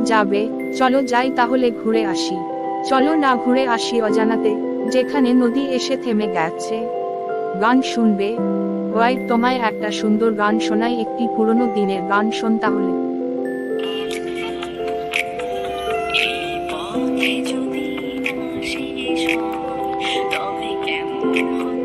যাবে, চলো যাই তাহলে, ঘুরে আসি। চলো না ঘুরে আসি অজানাতে, যেখানে নদী এসে থেমে গেছে। গান শুনবে? ওয়াই, তোমায় একটা সুন্দর গান শোনাই, একটি পুরনো দিনের গান। শোন তাহলে। এই পথে যদি না শেষ হয়, তবে কেমন